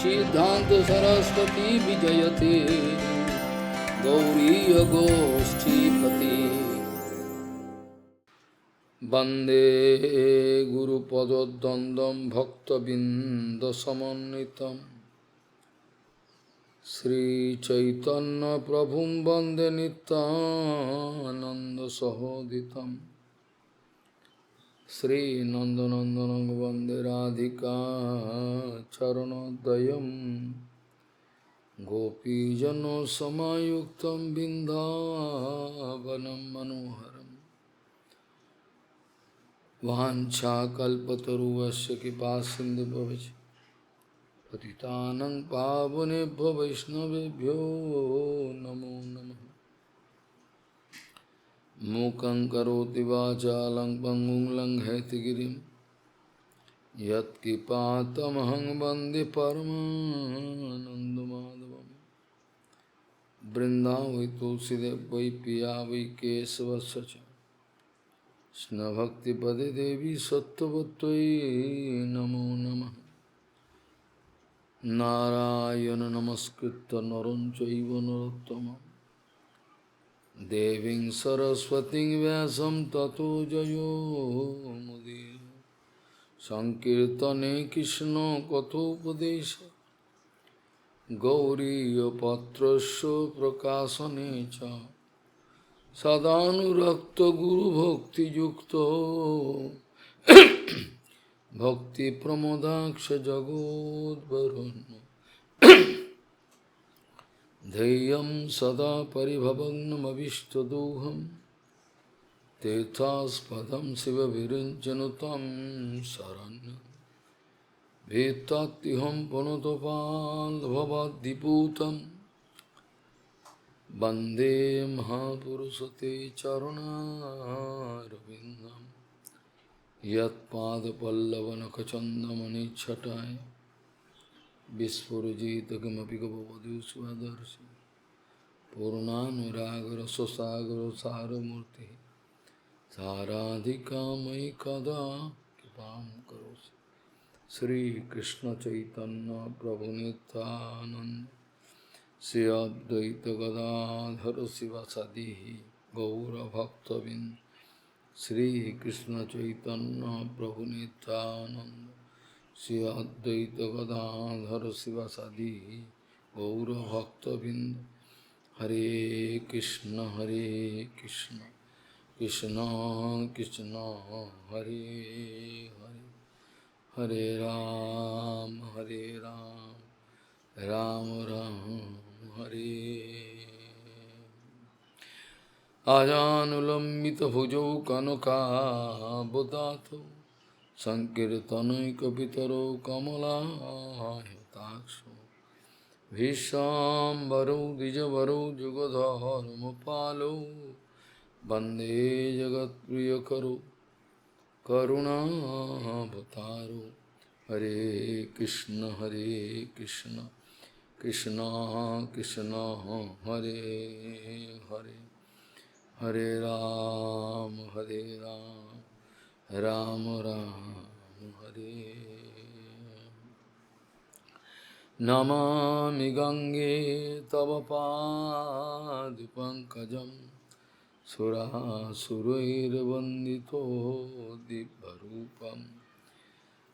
सिद्धांत सरस्वती विजयते गौरीय गोष्ठीपति वंदे गुरुपदद्वन्द्वं भक्तबिंदसमन्वितं श्रीचैतन्य प्रभुं वंदे नित्यानन्दसहोदितं श्रीनन्दनन्दनं वन्दे राधिका चरणोदयं गोपीजनसमायुक्तं बिन्दावनं मनोहरं वाञ्छाकल्पतरुश्च कृपासिन्धुभ्यश्च पतितानं पावनेभ्यो वैष्णवेभ्यो नमो नमः। मूकं करोति वाचालं पङ्गुं लङ्घयतिगिरिं यत्कृपातमहं वन्दे परमानन्दमाधवं। वृन्दावै तुलसीदेव वै पिया वै केशवस्य च कृष्णभक्तिपदे देवी सत्त्ववत्त्वयि नमो नमः। नारायण नमस्कृत्य नरं चैव नरोत्तमं देवीं सरस्वतीं व्यासं ततो जयो मुदीरये। संकीर्तने कृष्ण कथोपदेश गौरीयपत्रस्य प्रकाशने च सदानुरक्त गुरुभक्तियुक्तो भक्तिप्रमोदाक्ष जगोद्वरुण्य ध्येयं सदा परिभवग्नमभिष्टदोहं तीर्थास्पदं शिवविरञ्चनुतं शरण्यं भीत्तात्युहं पुनतपाल्भवाद्दिपूतं वन्दे महापुरुषते चरणारविन्दं यत्पादपल्लवनखचन्दमणिच्छटाय विस्फुरजित किमपि गपवधू स्वदर्शि पूर्णानुरागरससागर सारमूर्ति साराधिका मयि कदा कृपां करोसि। श्रीकृष्ण चैतन्य प्रभु नित्यानंद श्री अद्वैत गदाधर शिवासादि गौरभक्तबिंद श्रीकृष्ण चैतन्य प्रभु नित्यानंद श्री अद्वैत गदाधर शिवासादि गौरभक्तबिंद। हरे कृष्ण कृष्ण कृष्ण हरे हरे हरे राम राम राम हरे। आजानुलम्बित भुजौ कनकाबदातो संकीर्तनैकपितरो कमलायताक्षो भीष्माम्बरो द्विजवरो जुगधर्मपालो वन्दे जगत्प्रियकरो करुणावतारो। हरे कृष्ण कृष्ण कृष्ण हरे हरे हरे राम राम राम हरे। नमामि गंगे तव पादपङ्कजं सुरासुरैर्वन्दितो दिव्यरूपं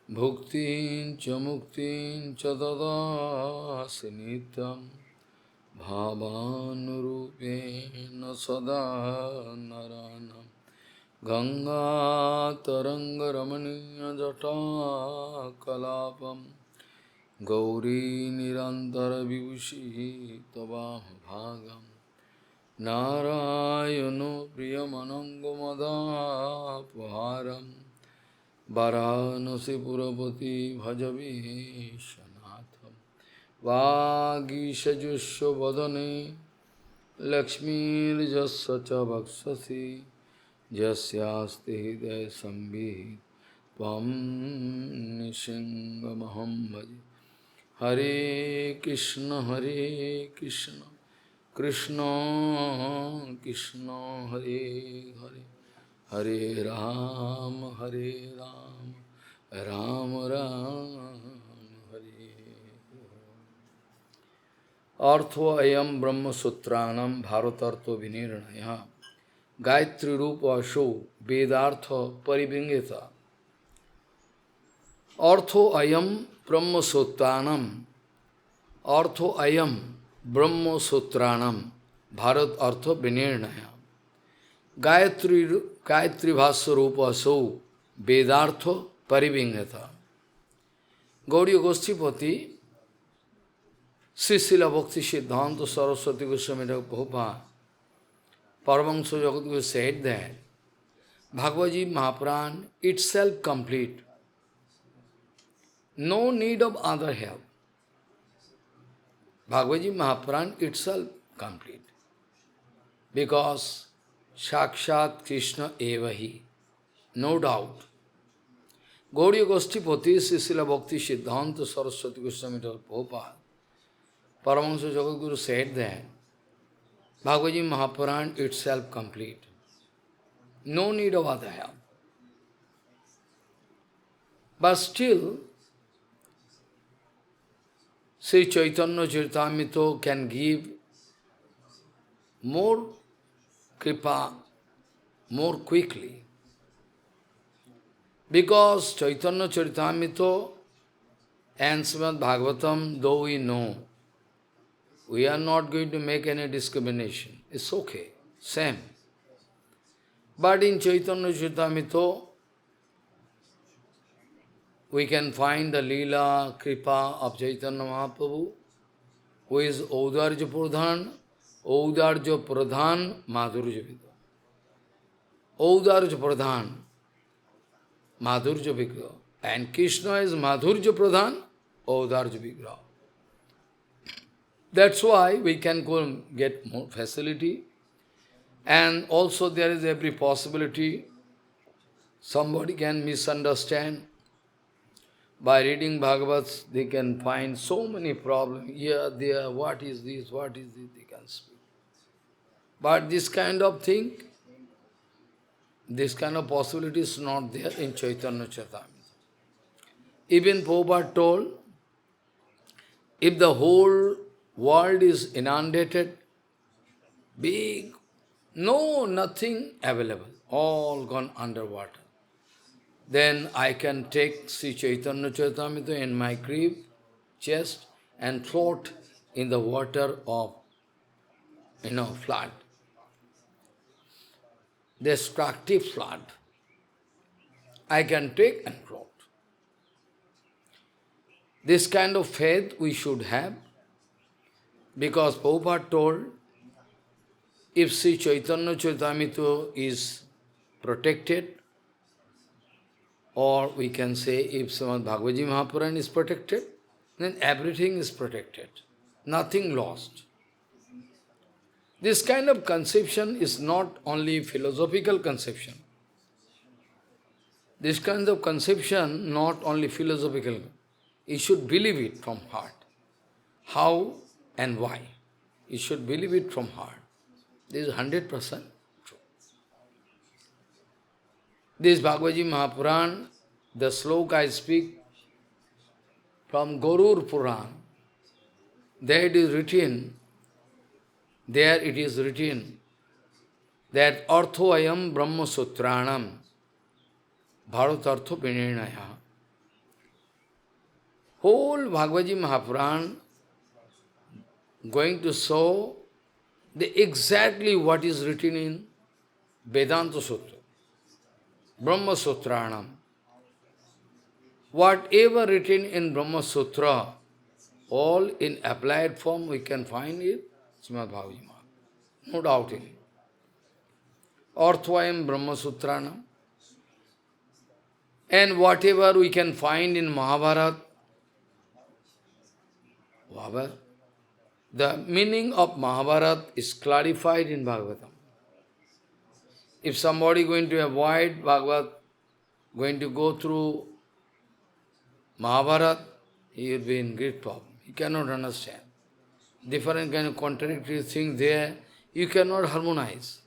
भुक्तिं च मुक्तिं च ददासि नित्यं भावानुरूपेण सदा नरानं। गंगातरङ्गरमणीयजटाकलापं गौरी निरन्तरविभूषिः त्ववामभागं। नारायणो प्रियमनङ्गमदापहारं वाराणसीपुरपति भजवीशनाथं। वागीशजुष्वदने लक्ष्मीर्यस्य च वक्षसि यस्यास्ति हृदयसंवित् त्वं नृसिंहमहं भजे। हरे कृष्ण कृष्ण कृष्ण हरे हरे हरे राम राम राम हरे artho ayam brahma sutranam bharatartho vinirnaya gayatri rupa asho vedartha paribingeta. Artho ayam brahma sutranam, artho ayam brahma sutranam bharat artha vinirnaya Gayatri Bhasya Rupa So Vedartha Parivingata. Gauriya Goshtipati, Srila Bhakti Siddhanta Saraswati Goswami Prabhupada, Paramahansa Jagadguru said that Bhagavad Mahapuran itself complete. No need of other help. Bhagavad Mahapuran itself complete. Because Sakshat Krishna Evahi, no doubt. Gauriya Goshtipati, Srila Bhakti Siddhanta Saraswati Goswami Prabhupada, Paramahansa Jagadguru said that Bhagavad Mahapuran itself complete. No need of other help. But still, Sri Chaitanya Charitamrita can give more kripa more quickly. Because Chaitanya Charitamrita and Srimad Bhagavatam, though we know, we are not going to make any discrimination. It's okay, same. But in Chaitanya Charitamrita, we can find the Leela, Kripa of Chaitanya Mahaprabhu, who is Audarja Pradhan, Madhurja Vigra. Audarja Pradhan, Madhurja Vigra. And Krishna is Madhurja Pradhan, Audarja Vigra. That's why we can go and get more facility. And also there is every possibility somebody can misunderstand. By reading Bhagavats, they can find so many problems. Here, there, what is this, they can speak. But this kind of thing, this kind of possibility is not there in Chaitanya Charitamrita. Even Prabhupada told, if the whole world is inundated, big, nothing available, all gone underwater, then I can take Sri Chaitanya Charitamrita in my grave, chest, and float in the water of, flood. Destructive flood. I can take and float. This kind of faith we should have, because Prabhupada told, if Sri Chaitanya Charitamrita is protected, or we can say if Srimad Bhagavad Mahapuran is protected, then everything is protected, nothing lost. This kind of conception is not only philosophical conception. This kind of conception, not only philosophical, you should believe it from heart. How and why? You should believe it from heart. This is 100% true. This Bhagavad Mahapuran, the sloka I speak from Gorur Purana, there it is written that Artho Ayam Brahma Sutranam Bharatartho Vinirnaya. Whole Bhagavad Mahapuran going to show exactly what is written in Vedanta Sutra, Brahma Sutranam. Whatever written in Brahma Sutra, all in applied form we can find it, Srimad Bhagavad Gita. No doubt in it. Arthvayam Brahma Sutranam. And whatever we can find in Mahabharata, the meaning of Mahabharata is clarified in Bhagavatam. If somebody going to avoid Bhagavad, going to go through Mahabharata, he will be in great problem. He cannot understand. Different kind of contradictory things there, you cannot harmonize.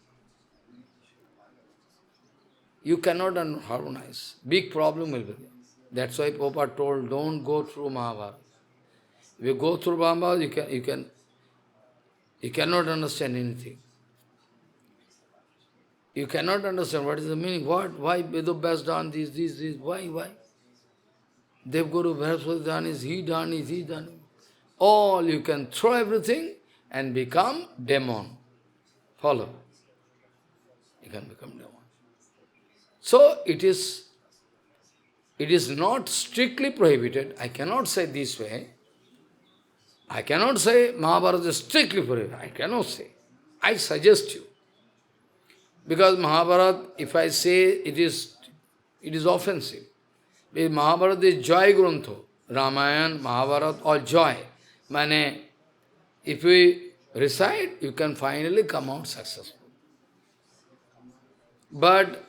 You cannot harmonize. Big problem will be there. That's why Prabhupada told, don't go through Mahabharata. If you go through Mahabharata, You cannot understand anything. You cannot understand what is the meaning. What? Why Vedabhyas done this? Why? Devguru Bharaspati done is he done is he done. All you can throw everything and become demon. Follow. You can become demon. So it is not strictly prohibited. I cannot say this way. I cannot say Mahabharata is strictly prohibited. I cannot say. I suggest you. Because Mahabharata, if I say it is offensive. Because Mahabharata is joy grantha. Ramayana, Mahabharata, all joy. Mane, if we recite, you can finally come out successful. But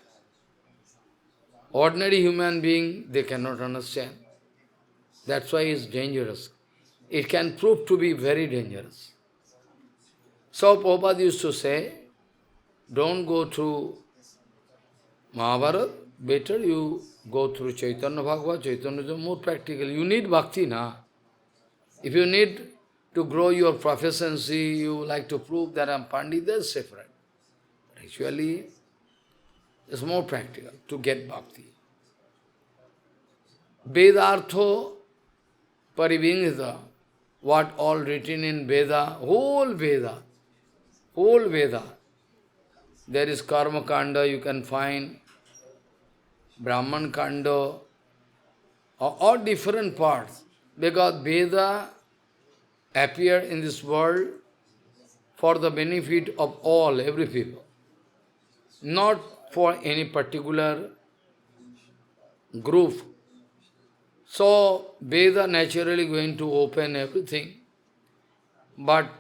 ordinary human being, they cannot understand. That's why it's dangerous. It can prove to be very dangerous. So Prabhupada used to say, don't go through Mahabharata, better you go through Chaitanya Bhagavad. Chaitanya is more practical. You need bhakti, na? If you need to grow your proficiency, you like to prove that I am Pandit, that's separate. But actually, it's more practical to get bhakti. Vedartho Parivingita, what all written in Veda, whole Veda. There is Karma Kanda, you can find Brahman Kanda, or different parts. Because Veda appear in this world for the benefit of all, every people. Not for any particular group. So, Veda naturally going to open everything. But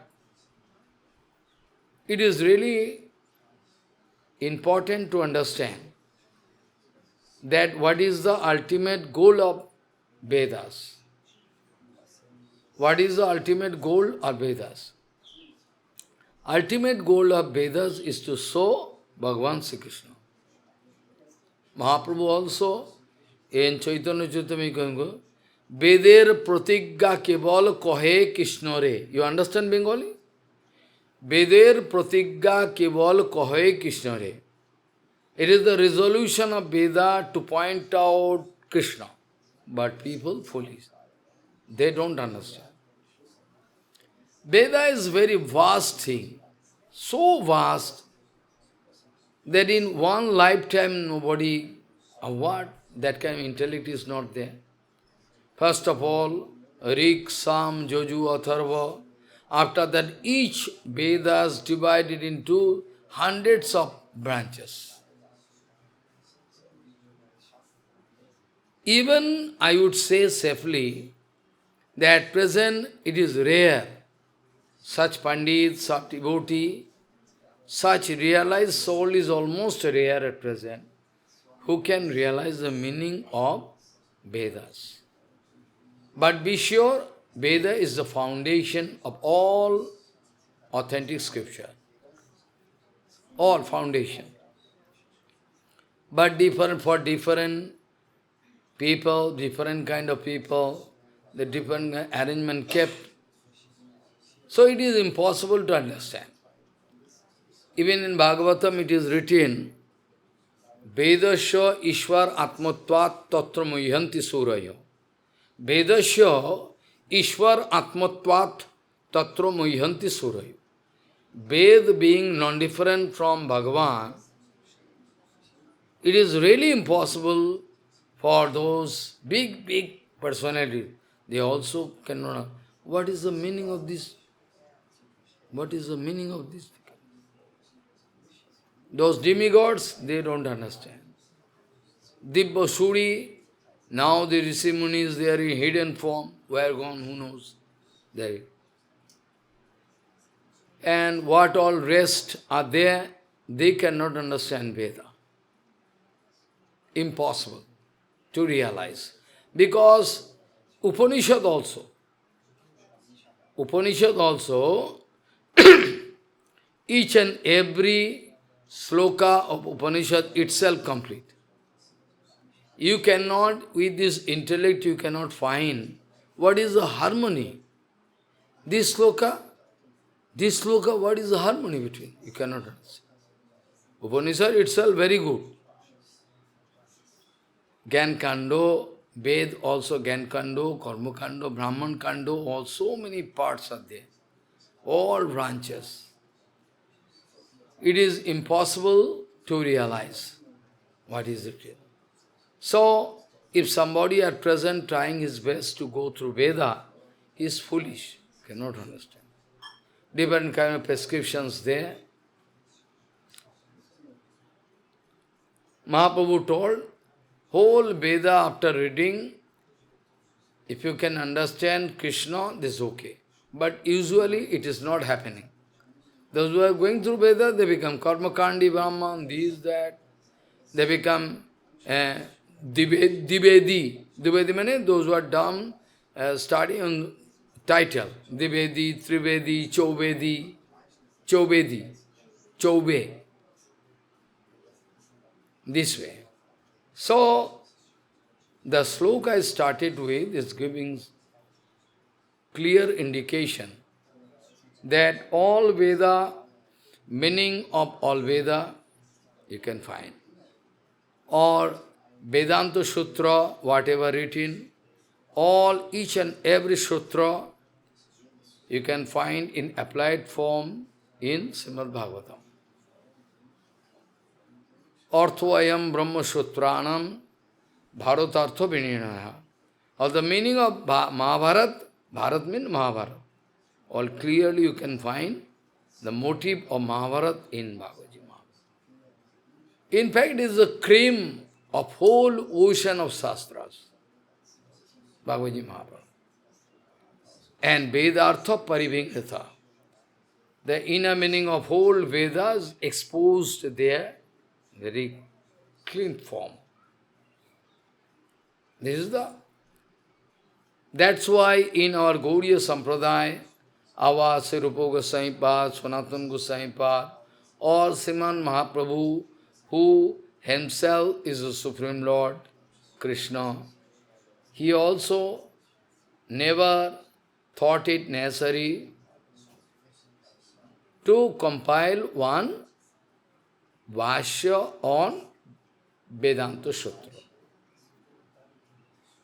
it is really important to understand that what is the ultimate goal of Vedas. What is the ultimate goal of Vedas? Ultimate goal of Vedas is to show Bhagavan Sri Krishna. Mahaprabhu also, in Chaitanya Charitamrita, Veder pratigya keval kohe Krishna re. You understand Bengali? Veder pratigya keval kohe Krishna re. It is the resolution of Veda to point out Krishna. But people foolish. They don't understand. Veda is very vast thing. So vast that in one lifetime nobody, that kind of intellect is not there. First of all, Rig, Sam, Joju, Atharva. After that, each Veda is divided into hundreds of branches. Even, I would say safely, that at present it is rare. Such Pandit, such devotee, such realized soul is almost rare at present, who can realize the meaning of Vedas. But be sure, Veda is the foundation of all authentic scripture. All foundation. But different for different people, different kind of people, the different arrangement kept. So it is impossible to understand. Even in Bhagavatam it is written, Vedasya Ishwar Atmatvat Tatra Muhyanti Surayo. Vedasya Ishwar Atmatvat Tatra Muhyanti Surayo. Ved being non-different from Bhagavan, it is really impossible for those big personalities. They also cannot. What is the meaning of this? What is the meaning of this? Those demigods, they don't understand. Dibba Suri, now the Rishi Munis, they are in hidden form. Where gone, who knows? There. And what all rest are there, they cannot understand Veda. Impossible to realize. Because Upanishad also, each and every sloka of Upanishad itself complete. You cannot, with this intellect, you cannot find what is the harmony. This sloka, This sloka, what is the harmony between? You cannot understand. Upanishad itself very good. Gyan Kando, Ved also Gyan Kando, Karma Kando, Brahman Kando, all so many parts are there. All branches. It is impossible to realize what is it. So, if somebody at present trying his best to go through Veda, he is foolish, cannot understand. Different kind of prescriptions there. Mahaprabhu told, whole Veda after reading, if you can understand Krishna, this is okay. But usually it is not happening. Those who are going through Veda, they become Karmakandi, Brahman, this, that. They become Divedi. Divedi means those who are dumb, studying on title. Divedi, Trivedi, Chauvedi, Chauvedi, Chauve. This way. So, the sloka I started with is giving clear indication that all Veda, meaning of all Veda, you can find. Or Vedanta Sutra, whatever written, all, each and every Sutra, you can find in applied form in Srimad Bhagavatam. Arthoayam Brahma Sutranam Bharatartha Vinaya. Or the meaning of Mahabharata, Bharat means Mahabharata. All clearly you can find the motive of Mahabharata in Bhagavad Gita. In fact, it is the cream of whole ocean of Shastras. Bhagavad Gita Mahabharata. And Vedartha Parivinghatha. The inner meaning of whole Vedas exposed there, very clean form. This is that's why in our Gaudiya Sampradaya, our Sri Rupa Goswami Pad, Sanatana Goswami Pad, or Sriman Mahaprabhu, who himself is the Supreme Lord, Krishna, he also never thought it necessary to compile one Bhashya on Vedanta Sutra.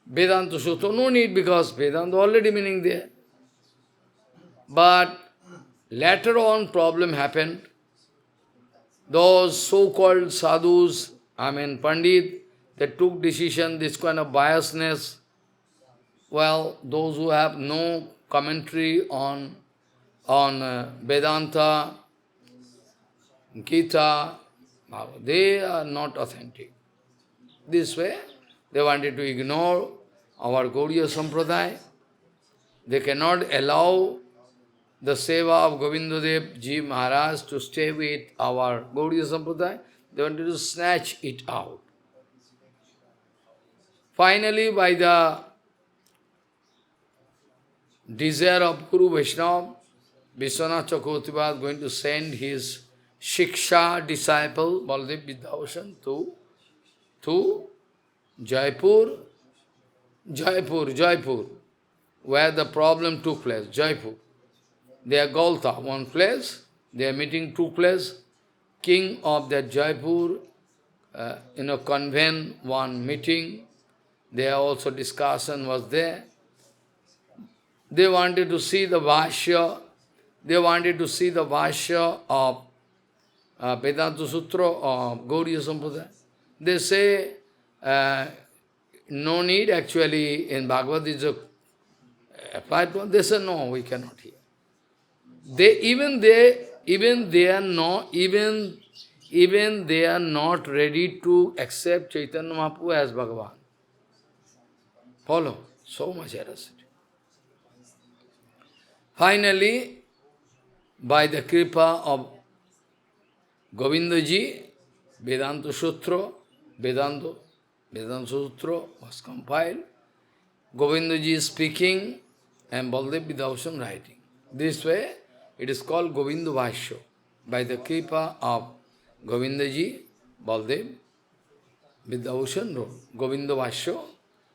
Vedanta Sutra, no need because Vedanta already meaning there. But later on problem happened. Those so-called sadhus, Pandit, they took decision, this kind of biasness. Well, those who have no commentary on Vedanta, Gita, they are not authentic. This way, they wanted to ignore our Gaudiya Sampradaya. They cannot allow the seva of Govindadev Ji Maharaj to stay with our Gaudiya Sampradaya. They wanted to snatch it out. Finally, by the desire of Guru Vaishnava, Vishwanath Chakravarti was going to send his Shiksha disciple, Baladev Vidyabhushan, to Jaipur, where the problem took place, Jaipur. They are Gautha, one place, their meeting took place. King of that Jaipur, convened one meeting. There also discussion was there. They wanted to see the Bhashya. They wanted to see the Bhashya of Vedanta Sutra of Gaudiya Sampradaya. They say, no need actually in Bhagavad is applied to. They say, no, we cannot hear. Even they are not ready to accept Chaitanya Mahaprabhu as Bhagavan. Follow. So much errors. Finally, by the kripa of Govindaji, Vedanta Sutra was compiled. Govindaji is speaking and Baladev Vidyabhushan writing. This way, it is called Govinda Bhashya. By the kripa of Govindaji, Baladev Vidyabhushan wrote Govinda Bhashya.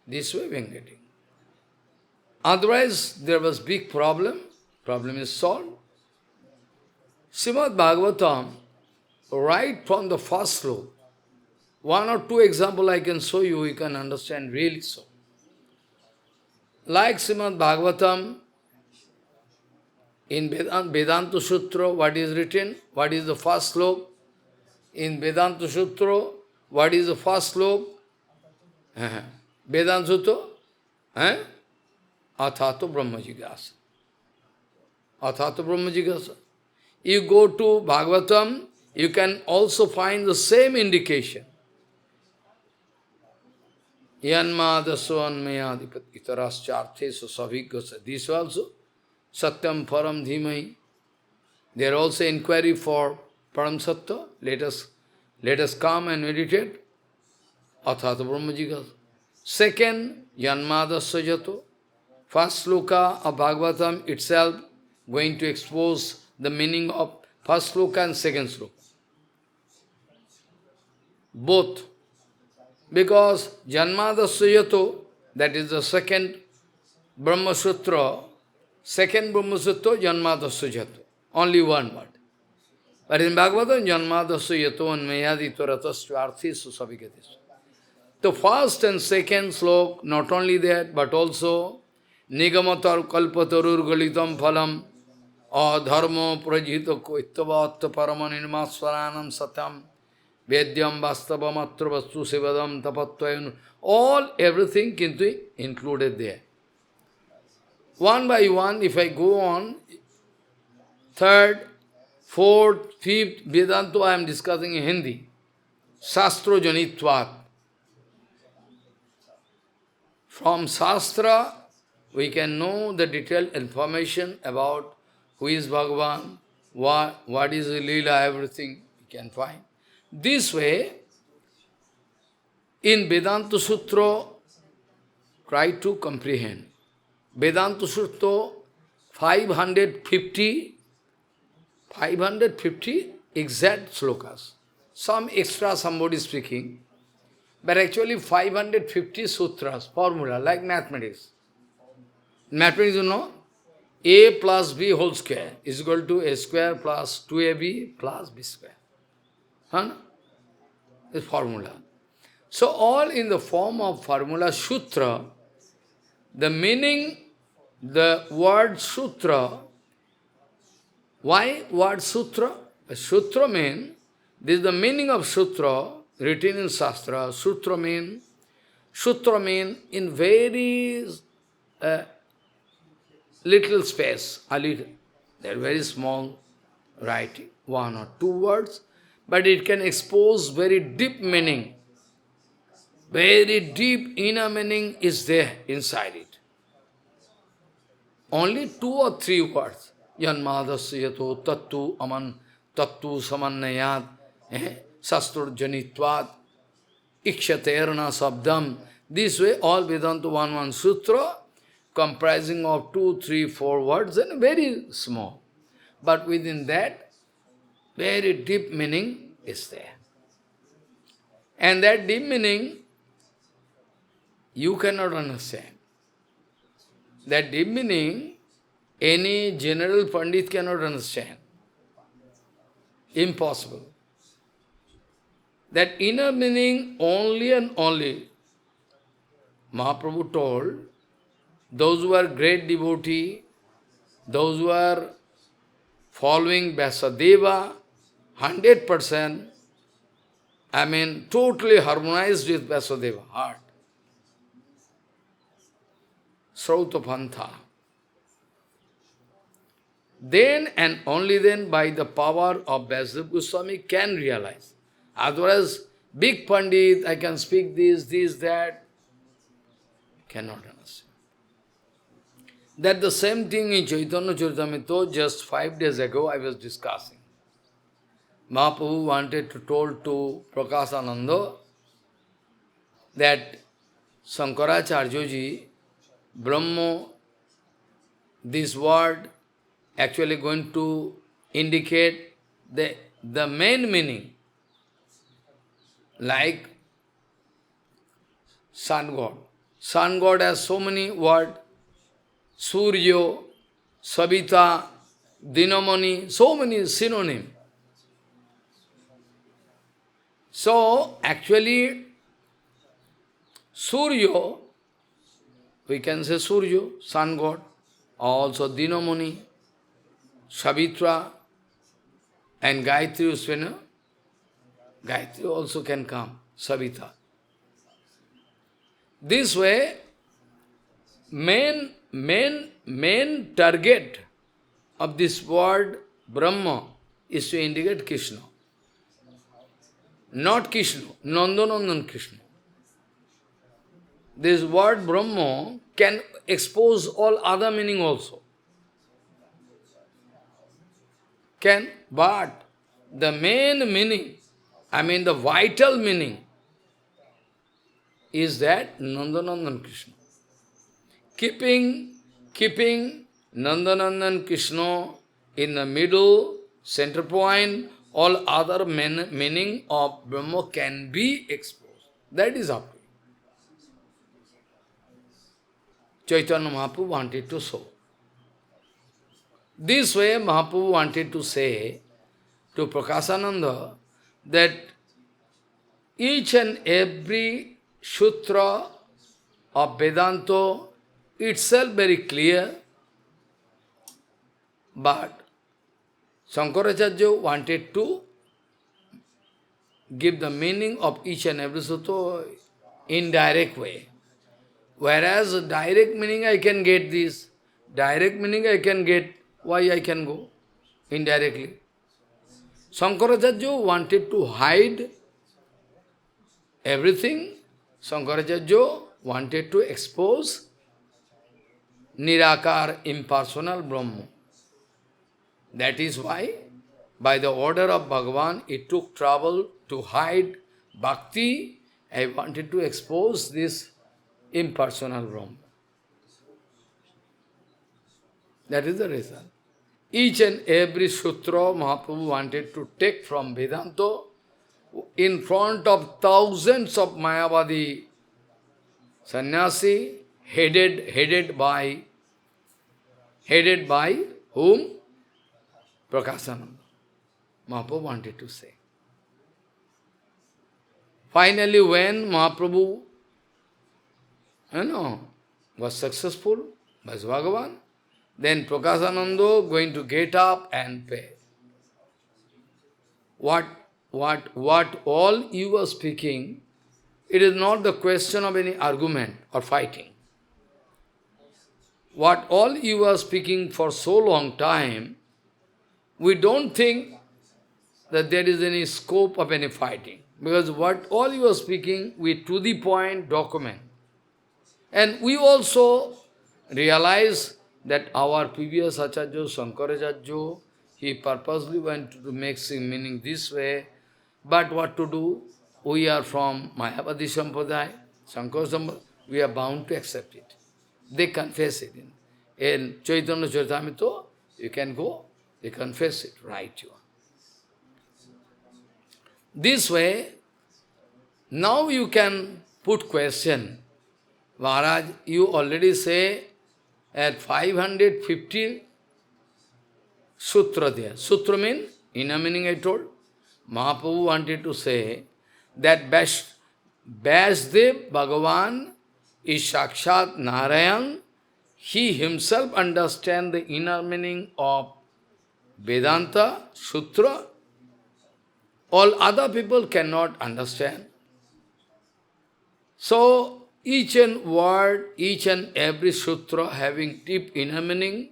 This way we are getting. Otherwise, there was big problem. Problem is solved. Srimad Bhagavatam, right from the first sloka, one or two examples I can show you, you can understand really so. Like Srimad Bhagavatam, in Vedanta Sutra, what is written? What is the first sloka? In Vedanta Sutra, what is the first sloka? Vedanta Sutra? Athato Brahma Jigyasa. Athato Brahma Jigyasa. You go to Bhagavatam, you can also find the same indication. Yanma dasvanmayadipati itarascharthesu savigasa. This also, Satyam Param Dhimai. There also inquiry for Param Sattva. Let us come and meditate. Athata Brahma Jigyasa. Second, Yanmadasya Jato. First sloka of Bhagavatam itself going to expose the meaning of first sloka and second sloka. Both. Because Janmadasya Jato, that is the second Brahma Sutra, Janmadasya Jato. Only one word. But in Bhagavatam, Janmadasya Jato Anmayadi Turatasya Arthisu Sabhikatis. The first and second slok, not only that, but also Nigamatar Kalpatarur Galitam Phalam Dharmo Prajito Koittavatta Paramanirmaswaranam Satam Vedyam Vastavam Atravastu Sivadam Tapatvayan. Everything kintu included there. One by one, if I go on, third, fourth, fifth, Vedanta I am discussing in Hindi. Shastro Janitvat. From Shastra, we can know the detailed information about who is Bhagavan, what is the Leela, everything we can find. This way, in Vedanta Sutra, try to comprehend. Vedanta Sutra, 550 exact slokas. Some extra somebody speaking, but actually 550 sutras, formula, like mathematics. Mathematics, you know, a plus b whole square is equal to a square plus 2ab plus b square. Huh? This formula. So all in the form of formula sutra, the meaning, the word sutra, why word sutra? Sutra means, this is the meaning of sutra, written in Shastra. Sutra mean in very little space, they're very small writing, one or two words, but it can expose very deep meaning. Very deep inner meaning is there inside it. Only 2 or 3 words. Yanmadasya yato tattu aman tattu samannayat sastur janitvat ikshaterna sabdam. This way all Vedanta 1 sutra comprising of 2, 3, 4 words and very small. But within that, very deep meaning is there. And that deep meaning you cannot understand. That deep meaning, any general Pandit cannot understand. Impossible. That inner meaning only and only, Mahaprabhu told, those who are great devotee, those who are following Vyasadeva, 100%, totally harmonized with Vyasadeva heart. Srautapantha. Then and only then by the power of Vyasadeva Goswami can realize. Otherwise, big Pandit, I can speak this, that, cannot understand. That the same thing in Chaitanya Charitamrita, just 5 days ago I was discussing. Mahaprabhu wanted to tell to Prakasananda that Shankaracharya ji, Brahma, this word actually going to indicate the main meaning, like sun god. Sun god has so many words, Suryo, Savita, Dinamani, so many synonyms. So, actually, Surya, we can say Surya, sun god, also Dinamani, Savitra, and Gayatri Usvena. Gayatri also can come, Savita. This way, main target of this word Brahma is to indicate Krishna. Not Krishna, Nandanandan Krishna. This word Brahma can expose all other meaning also. Can, but the main meaning, the vital meaning, is that Nandanandan Krishna. Keeping Nandanandan Krishna in the middle, center point, all other meaning of Brahma can be exposed. That is up to you. Chaitanya Mahaprabhu wanted to show. This way Mahaprabhu wanted to say to Prakasananda that each and every sutra of Vedanta itself very clear, but Shankaracharya wanted to give the meaning of each and every sutra in direct way. Whereas direct meaning I can get this, direct meaning I can get, why I can go indirectly? Shankaracharya wanted to hide everything. Shankaracharya wanted to expose Nirakar, impersonal Brahma. That is why, by the order of Bhagavan, it took trouble to hide bhakti. I wanted to expose this impersonal Brahma. That is the reason. Each and every sutra Mahaprabhu wanted to take from Vedanta in front of thousands of Mayavadi sannyasi, headed by whom? Prakasananda. Mahaprabhu wanted to say. Finally, when Mahaprabhu was successful by Bhagavan, then Prakasananda going to get up and pay. What all you are speaking, it is not the question of any argument or fighting. What all you are speaking for so long time, we don't think that there is any scope of any fighting. Because what all you are speaking, we to the point document. And we also realize that our previous Acharya, Shankaracharya, he purposely went to make some meaning this way. But what to do? We are from Mayavadi Sampradaya, Shankara Sampradaya, we are bound to accept it. They confess it. In Chaitanya Charitamrita, you can go, they confess it, right you are. This way, now you can put question. Maharaj, you already say at 550 sutra there. Sutra means, inner meaning I told. Mahaprabhu wanted to say that Vyasdev Bhagavan is Sakshat Narayan. He himself understands the inner meaning of Vedanta, Sutra. All other people cannot understand. So, each and word, each and every sutra having deep inner meaning,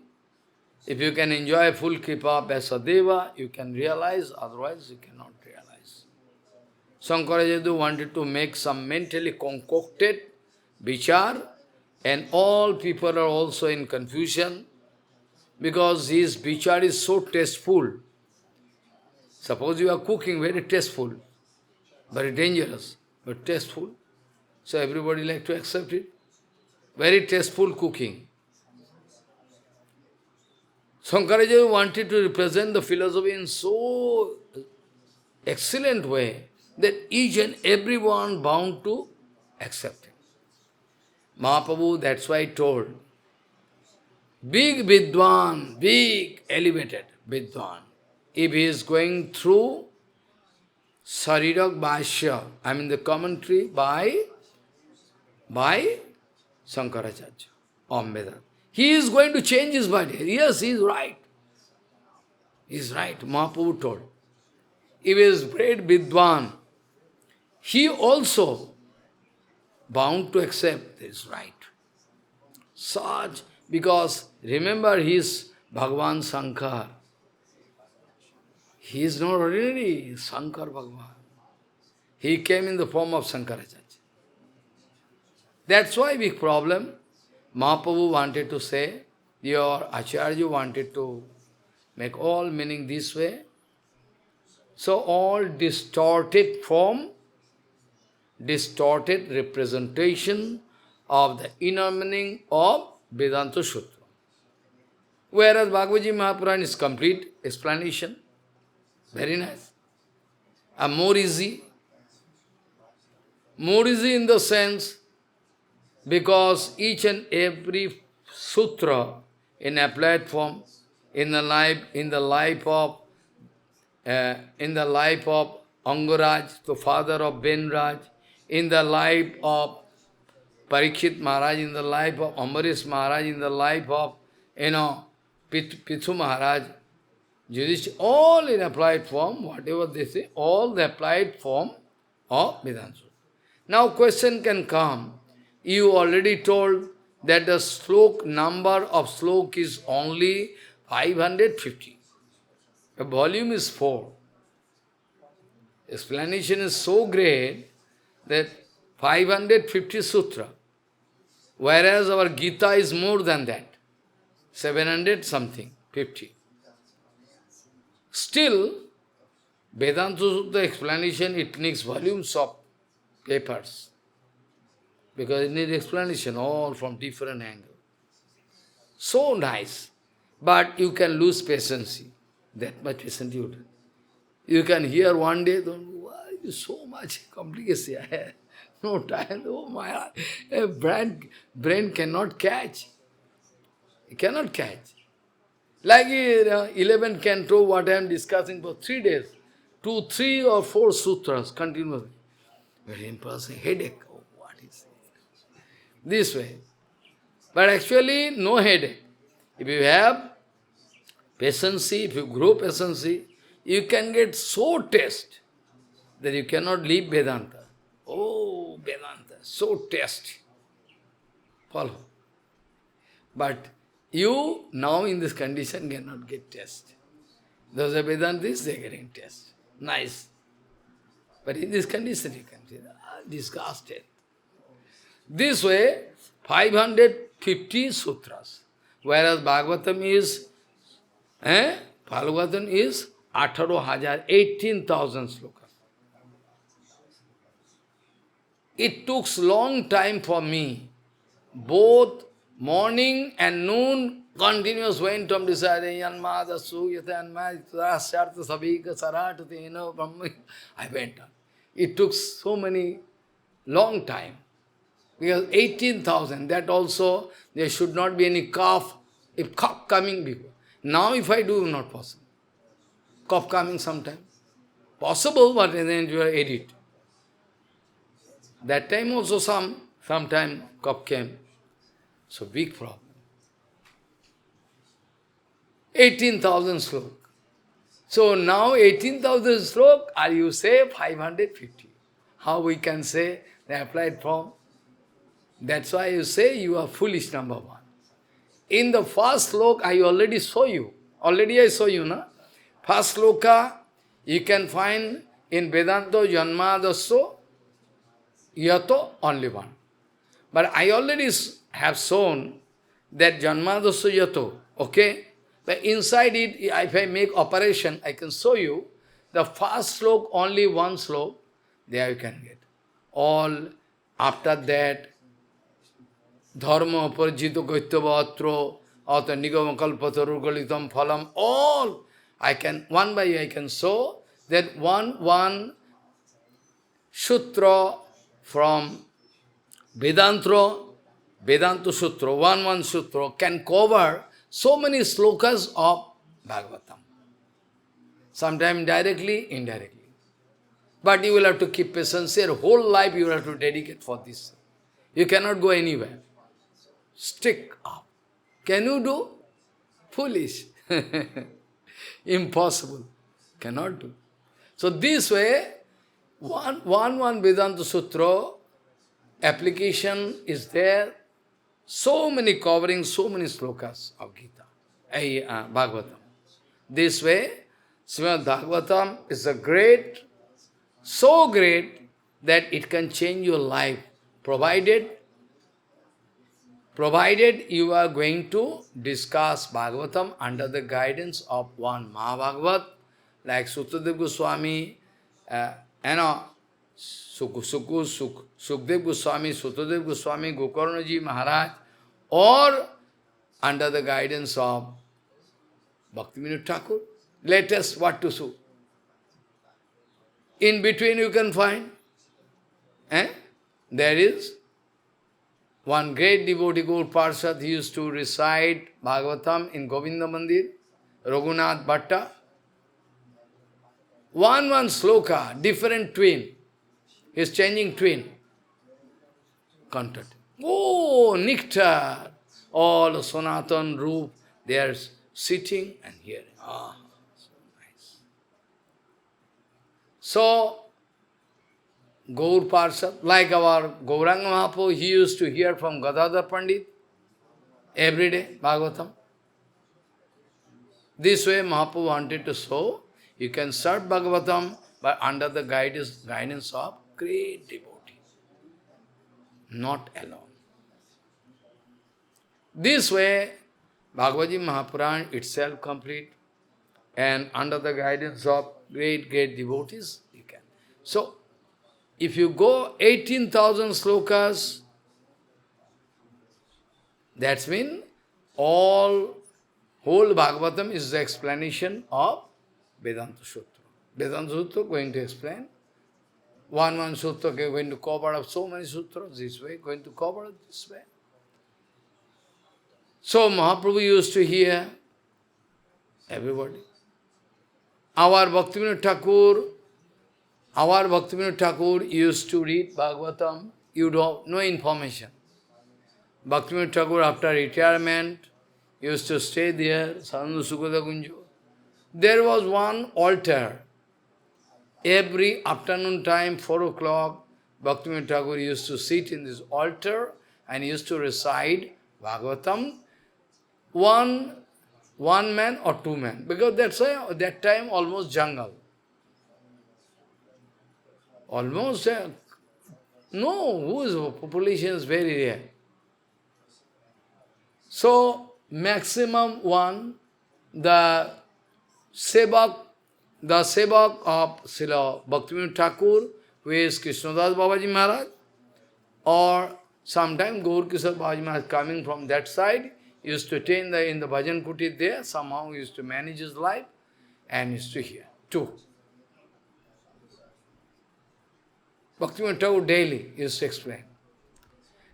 if you can enjoy full kripa of Vyasadeva, you can realize, otherwise you cannot realize. Shankaracharya wanted to make some mentally concocted vichar, and all people are also in confusion, because his vichar is so tasteful. Suppose you are cooking, very tasteful, very dangerous, but tasteful. So everybody like to accept it. Very tasteful cooking. Shankaracharya wanted to represent the philosophy in so excellent way that each and everyone bound to accept it. Mahaprabhu, that's why I told, big Vidwan, big elevated Vidwan, if he is going through Sarirak Bhashya, I mean the commentary by Shankaracharya on Vedanta, he is going to change his body. Yes, he is right. He is right, Mahaprabhu told. If he is great Vidwan, he also bound to accept this right. Such, because remember he is Bhagavan Shankar. He is not ordinary, he is Shankar Bhagavan. He came in the form of Shankaracharya. That's why big problem. Mahaprabhu wanted to say, your Acharya wanted to make all meaning this way. So all distorted form, distorted representation of the inner meaning of Vedanta Sutra. Whereas Bhagavad Mahapuran is complete explanation. Very nice. And more easy. More easy in the sense, because each and every sutra in applied form, in the life of Angaraj, the father of Benraj, in the life of Parikshit Maharaj, in the life of Ambarish Maharaj, in the life of, Pithu Maharaj, Yudhishthira, all in applied form, whatever they say, all the applied form of Vedanta. Now question can come, you already told that the slok, number of slok is only 550. The volume is 4. Explanation is so great that 550 sutra, whereas our Gita is more than that, 700 something, 50. Still, Vedanta Sutra explanation, it needs volumes of papers, because it needs explanation all from different angles. So nice, but you can lose patience. That much patience you do. You can hear one day, why is so much complication? No time, oh my brain cannot catch. It cannot catch. Like 11 canto, what I am discussing for 3 days, 2, 3 or 4 sutras continuously. Very impressive, headache. Oh, what is it? This way. But actually, no headache. If you have patience, if you grow patience, you can get so taste that you cannot leave Vedanta. Oh, Vedanta, so taste. Follow. But you, now in this condition, cannot get taste. Those are Vedantis, they are getting taste. Nice. But in this condition, you can see, disgusted. This way, 550 sutras. Whereas Bhagavatam is, Bhagavatam is 18,000 slokas. It took long time for me, both morning and noon, continuous went from deciding, I went on. It took so many, long time. Because 18,000, that also, there should not be any cough, if cough coming before. Now if I do, not possible. Cough coming sometime. Possible, but then you edit. That time also sometime cough came. So big problem. 18,000 slok. So now 18,000 slok, are you say 550? How we can say the applied form? That's why you say you are foolish, number one. In the first slok, I already saw you. Already I saw you, na? First sloka, you can find in Vedanta Janmadasya Yato, only one. But I already have shown that Janmadasya Yato, okay? But inside it, if I make operation, I can show you the first slok, only one slok, there you can get. All after that, Dharma Parjito Gaityavatro, Ata Nigama Kalpataru Galitam Phalam, all I can, one by I can show that one sutra from Vedanta Sutra, one sutra can cover so many slokas of Bhagavatam. Sometimes directly, indirectly. But you will have to keep patience. Your whole life you will have to dedicate for this. You cannot go anywhere. Stick up. Can you do? Foolish. Impossible. Cannot do. So this way, one Vedanta Sutra application is there. So many covering, so many slokas of Gita, Bhagavatam. This way, Srimad Bhagavatam is a great, so great that it can change your life, provided you are going to discuss Bhagavatam under the guidance of one Mahabhagavat, like Sukadev Goswami, Sukdev Goswami, Sutadev Goswami, Gokarnaji Maharaj, or under the guidance of Bhaktivinoda Thakur. Latest what to do. In between you can find. There is one great devotee, Gaur Parshad, he used to recite Bhagavatam in Govinda Mandir, Raghunath Bhatta. One sloka, different twin. He is changing twin. Content. Oh, nectar. All the Sanatan Roop, they are sitting and hearing. Ah, so nice. So, Gaur Parshad, like our Gauranga Mahaprabhu, he used to hear from Gadadhar Pandit every day, Bhagavatam. This way Mahaprabhu wanted to show, you can start Bhagavatam, but under the guidance of great devotee, not alone. This way, Bhagavad Gita Mahapuran itself complete, and under the guidance of great devotees, you can. So, if you go 18,000 slokas, that means whole Bhagavatam is the explanation of Vedanta Sutra. Vedanta Sutra going to explain. One Sutra going to cover up so many sutras this way, going to cover it this way. So Mahaprabhu used to hear everybody. Our Bhaktivinoda Thakur used to read Bhagavatam. You don't no information. Bhaktivinoda Thakur, after retirement, used to stay there, Sananda Sukada Gunjo. There was one altar. Every afternoon time, 4 o'clock, Bhaktivinoda Thakur used to sit in this altar and used to recite Bhagavatam. One man or two men. Because that's why at that time almost jungle. Almost, whose population is very rare. So, maximum one, the Sevak of Srila Bhaktivinoda Thakur, who is Krishnadas Babaji Maharaj, or sometime Gaur Kishore Babaji Maharaj coming from that side, used to attend in the Bhajan Kuti there, somehow used to manage his life, and used to hear. Two. Bhaktivinoda Thakur daily used to explain.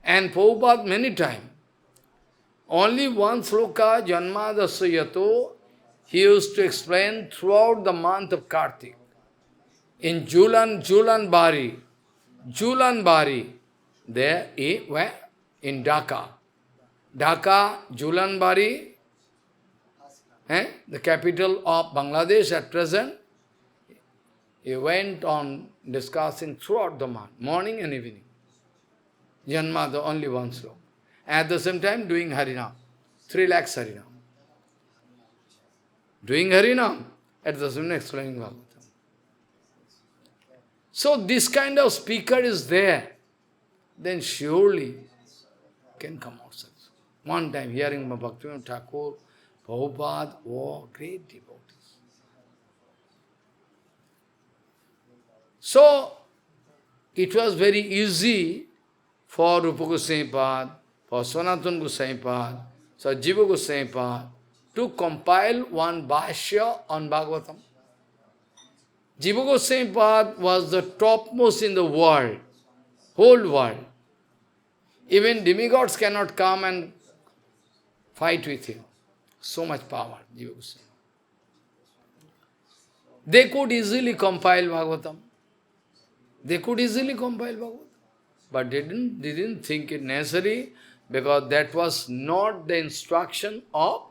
And Prabhupada many times, only one sloka, Janmadasya Yato, he used to explain throughout the month of Kartik. In Julan Bari, there, where? In Dhaka. Dhaka, Julan Bari, the capital of Bangladesh at present. He went on discussing throughout the month, morning and evening. Janma, the only one sloka. At the same time, doing Harinam, 3 lakhs Harinam. Doing Harinam, at the same time explaining Bhagavatam. So this kind of speaker is there, then surely can come out successful. One time hearing Bhaktivinoda Thakur, Prabhupada, oh, great devotees. So, it was very easy for Rupa Goswami Pad, for Sanatana Goswami Pad, for Jiva Goswami Pad, to compile one Bhashya on Bhagavatam. Jiva Goswami Pad was the topmost in the world, whole world. Even demigods cannot come and fight with him. So much power, Jiva Goswami. They could easily compile Bhagavatam. They could easily compile Bhagavatam. But they didn't think it necessary because that was not the instruction of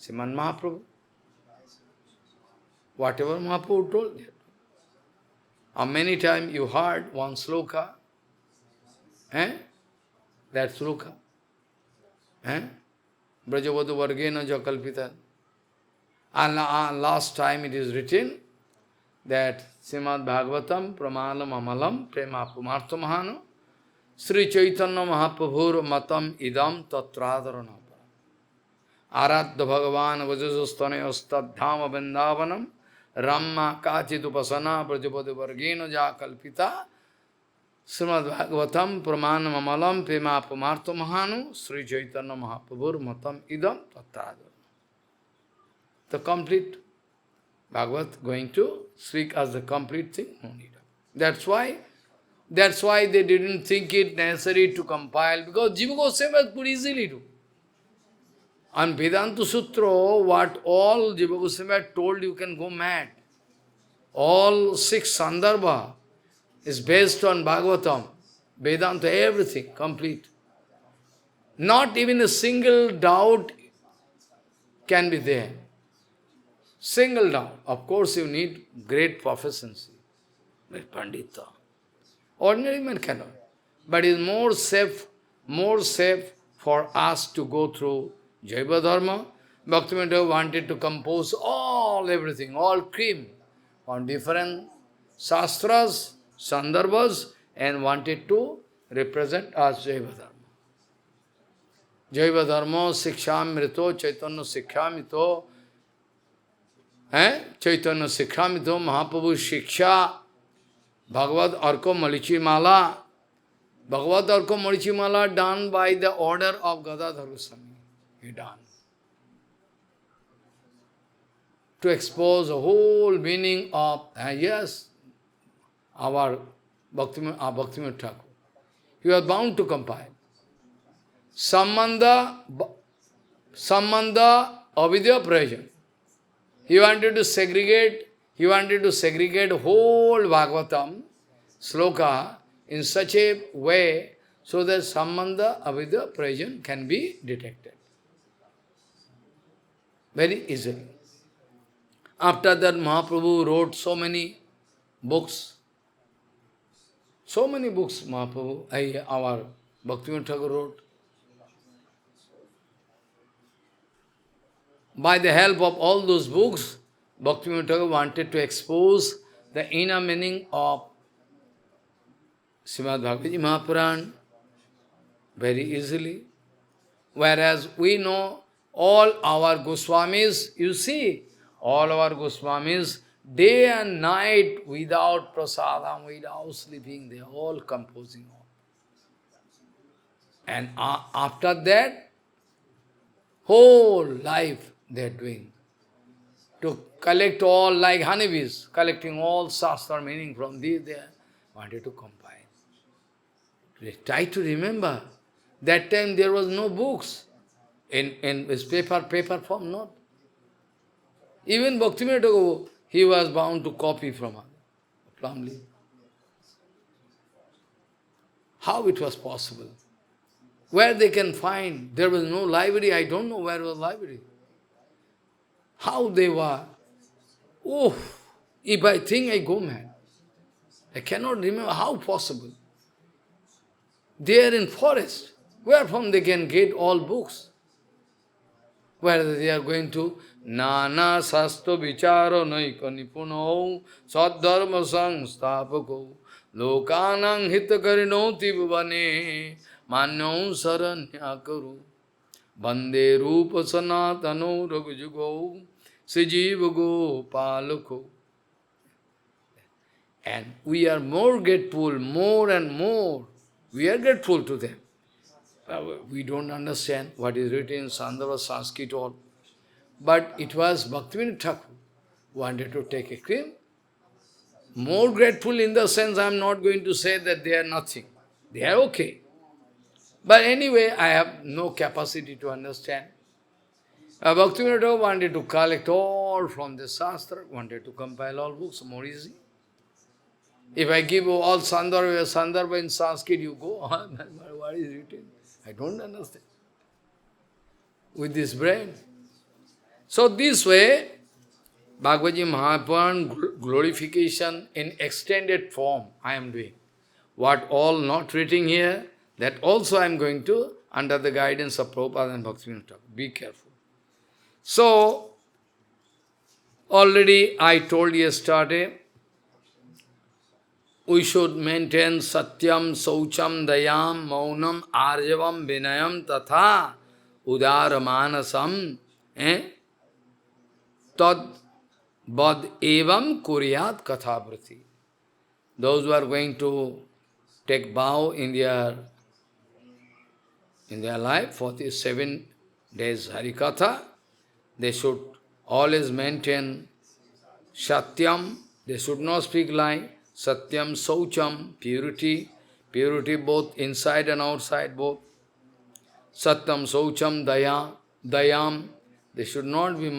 Srimad Mahaprabhu. Whatever Mahaprabhu told you. How many times you heard one sloka? That sloka. Brajavadu Vargena Jakalpita. And last time it is written that Srimad Bhagavatam Pramalam Amalam Prema Pumartamahano Sri Chaitanya Mahaprabhur Matam Idam Tatradarana Aradha Bhagavan Vajasusthanayastadhama Vrindavanam Ramma Kachidupasana Brajavadu Vargena Jakalpita Srimad Bhagavatam Pramanam Amalam Prema Pumartamahano Sri Chaitanya Mahaprabhur Matam Idam Tatradarana. The complete Bhagavat going to speak as the complete thing. No need. That's why they didn't think it necessary to compile, because Jiva Goswami could easily do. On Vedanta Sutra, what all Jiva Goswami told, you can go mad. All 6 Sandarbha is based on Bhagavatam, Vedanta, everything, complete. Not even a single doubt can be there. Single doubt. Of course, you need great proficiency, great Pandita. Ordinary man cannot. But it is more safe for us to go through Jaiva Dharma. Bhaktivinoda wanted to compose everything, all cream, on different shastras, sandarbhas, and wanted to represent as Jaiva Dharma. Jaiva Dharma, Siksham-mrito, Chaitanya Siksham-mrito, Chaitanya Sikhamito, Mahaprabhu Shiksha, Bhagavad Arko Malichi Mala. Bhagavad Arko Malichi Mala done by the order of Gadadhar Goswami. He done. To expose the whole meaning of, yes, our Bhaktivinoda Thakur. He was bound to compile. Sambandha, Avidya Prayojan. He wanted to segregate whole Bhagavatam sloka in such a way so that Sambandha, Avidya, Prayojan can be detected very easily. After that, Mahaprabhu wrote so many books. So many books Mahaprabhu, our Bhaktivinoda Thakur wrote. By the help of all those books, Bhaktivinoda Thakur wanted to expose the inner meaning of Srimad Bhagavad Mahapuran very easily. Whereas we know all our Goswamis, you see, all our Goswamis, day and night, without prasadam, without sleeping, they are all composing. And after that, whole life they are doing. To collect all, like honeybees, collecting all shastra meaning from these, they wanted to compile. They try to remember. That time there was no books. In this paper form, not. Even Bhaktivinoda Thakur, he was bound to copy from Plumlee. How it was possible? Where they can find? There was no library. I don't know where was library. How they were. Oh, if I think I go mad. I cannot remember how possible. They are in forest. Where from they can get all books? Where they are going to Nana Sasto Vicharo Naika Nipuno Sadharma Sangstapako Lokanang Hitakarinoti Bhuvane Manyo Saranyakaru Bande Rupa Sanatano Raghujugo Sijivago Palako. And we are more grateful, more and more. We are grateful to them. We don't understand what is written in Sandhava, Sanskrit, all. But it was Bhaktivinoda Thakur who wanted to take a cream. More grateful in the sense, I am not going to say that they are nothing. They are okay. But anyway, I have no capacity to understand. Bhaktivinoda wanted to collect all from the Shastra, wanted to compile all books, more easy. If I give you all Sandarbha in Sanskrit, you go, what is written? I don't understand. With this brain. So this way, Bhagavad Mahapuran glorification in extended form I am doing. What all not written here, that also I am going to, under the guidance of Prabhupada and Bhaktivinoda Thakur. Be careful. So, already I told yesterday, we should maintain satyam, saucham, dayam, maunam, arjavam, vinayam, tatha, udara manasam, tad bad evam kuryat kathavrati. Those who are going to take vow in their life for these 7 days Harikatha, they should always maintain satyam, they should not speak lie, satyam, saucham, purity both inside and outside both. Satyam, saucham, dayam, they should not be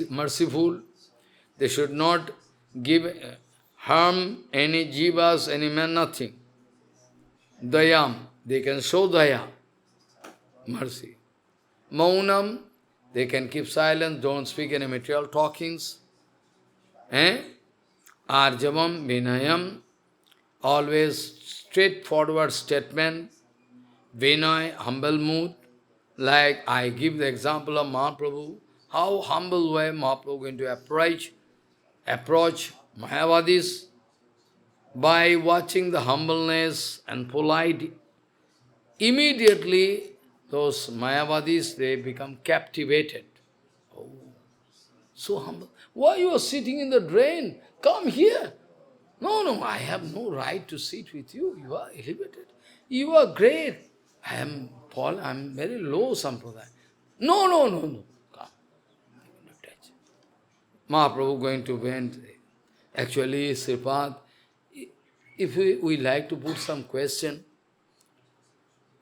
merciful, they should not give harm any jivas, any man, nothing. Dayam, they can show daya, mercy. Maunam, they can keep silence, don't speak any material talkings. Arjavam, vinayam, always straightforward statement. Vinay, humble mood. Like I give the example of Mahaprabhu, how humble way Mahaprabhu going to approach Mayavadis by watching the humbleness and polite. Immediately, those Mayavadis, they become captivated. Oh, so humble. Why you are sitting in the drain? Come here. No, I have no right to sit with you. You are elevated. You are great. I am very low, Sampradaya. No. Come. Mahaprabhu going to vent. Actually, Sripad, if we like to put some question,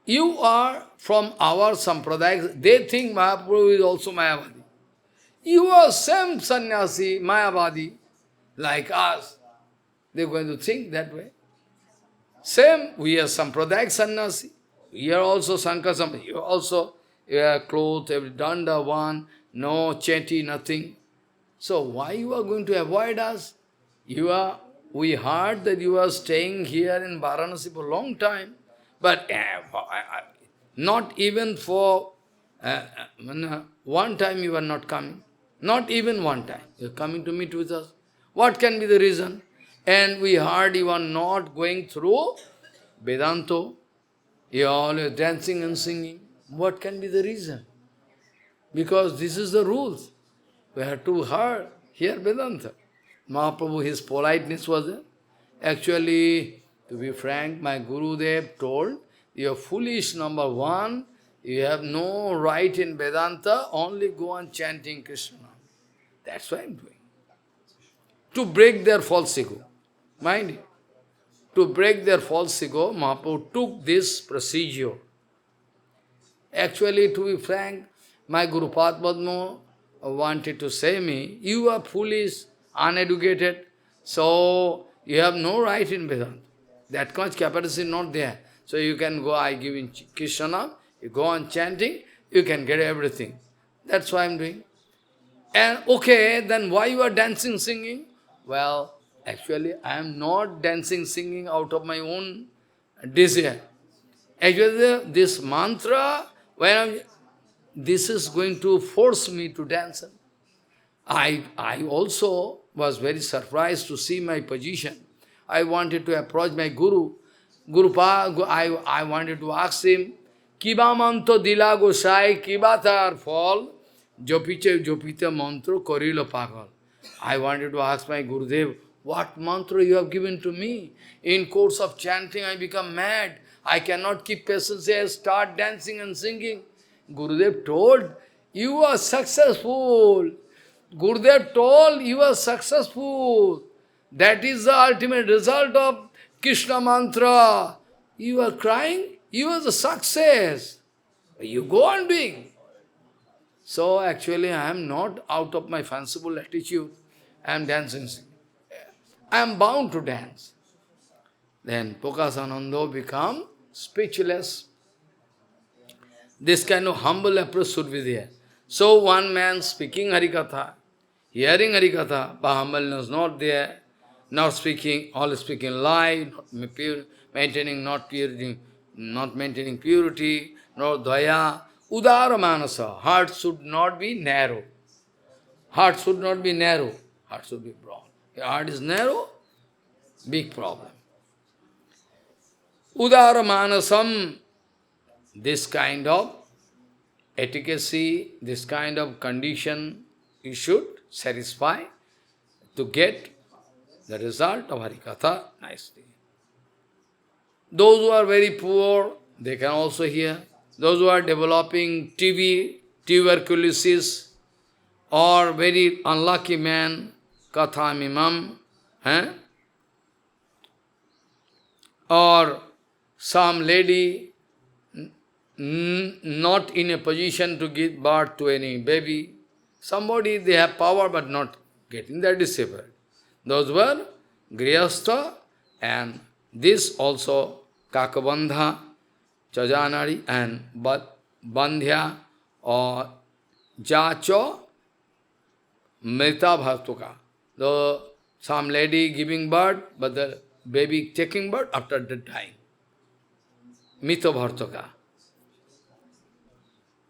you are from our Sampradaya, they think Mahaprabhu is also Mayavadi. You are same sannyasi, Mayavadi, like us. They are going to think that way. Same, we are Sampradaya sannyasi. We are also Sankar Sampradaya. You are clothed, every danda, one, no cheti, nothing. So why you are going to avoid us? We heard that you are staying here in Varanasi for a long time, but not even for one time you are not coming. Not even one time. You are coming to meet with us. What can be the reason? And we heard you are not going through Vedanta. You are always dancing and singing. What can be the reason? Because this is the rules. We have to hear Vedanta. Mahaprabhu, his politeness was there. Actually, to be frank, my Gurudev told, you are foolish, number one, you have no right in Vedanta, only go on chanting Krishna. That's what I am doing. To break their false ego. Mind you. To break their false ego, Mahaprabhu took this procedure. Actually, to be frank, my Guru Padma wanted to say me, you are foolish, uneducated, so you have no right in Vedanta. That much capacity is not there. So you can go, I give in Krishna, you go on chanting, you can get everything. That's what I am doing. And okay, then why you are dancing, singing? Well, actually, I am not dancing, singing out of my own desire. Actually, this mantra, this is going to force me to dance. I also was very surprised to see my position. I wanted to approach my Guru. I wanted to ask him, Kiba manto dila gosai, kiba tar fall, jopite mantro korilo pagal. I wanted to ask my Gurudev, what mantra you have given to me? In course of chanting, I become mad. I cannot keep patience here, start dancing and singing. Gurudev told, you are successful. Gurudev told, you are successful. That is the ultimate result of Krishna mantra. You are crying, you are the success. You go on doing. So actually I am not out of my fanciful attitude. I am dancing. I am bound to dance. Then Pokasanando become speechless. This kind of humble approach should be there. So one man speaking Harikatha, hearing Harikatha, but humbleness not there, not speaking, all speaking lie, maintaining not purity, not maintaining purity, nor daya, udara manasa. Heart should not be narrow. Heart should not be narrow. Heart should be broad. Your heart is narrow, big problem. Udara manasam, this kind of efficacy, this kind of condition, you should satisfy to get the result of Harikatha nicely. Those who are very poor, they can also hear. Those who are developing TB, tuberculosis, or very unlucky man, Katha Mimam, or some lady not in a position to give birth to any baby. Somebody, they have power but not getting, that is separate. Those were Grihastha, and this also Kakabandha, Chajanari, and Bandhya or Jacho Mrita Bhartuka. Some lady giving birth, but the baby taking birth after the time. Mito Bhartuka.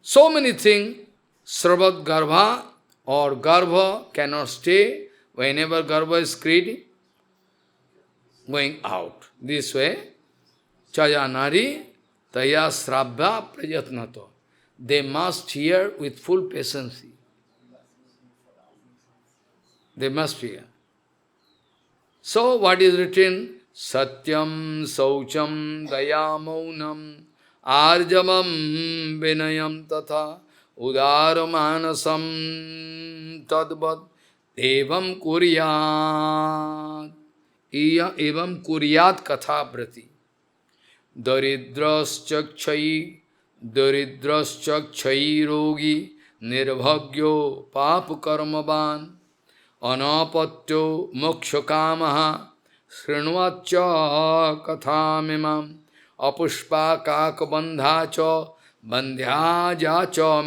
So many things, Sravat Garbha or Garbha cannot stay. Whenever Garbha is creating, going out. This way, Chayanari, Taya Srabha Prajatnato. They must hear with full patience. They must hear. So, what is written? Satyam, Saucham, Daya Maunam, Arjavam, Vinayam Tatha, Udaramanasam, Tadvat, Evam Kuryat, Evam Kuryat Katha Brati, Daridras Chakchai Rogi, Nirbhagyo, Papu Karmaban, Anapatyo, Mokshakamaha, Srinvacha Kathamimam, Apushpa Kakabandhacha, Bandhyajacha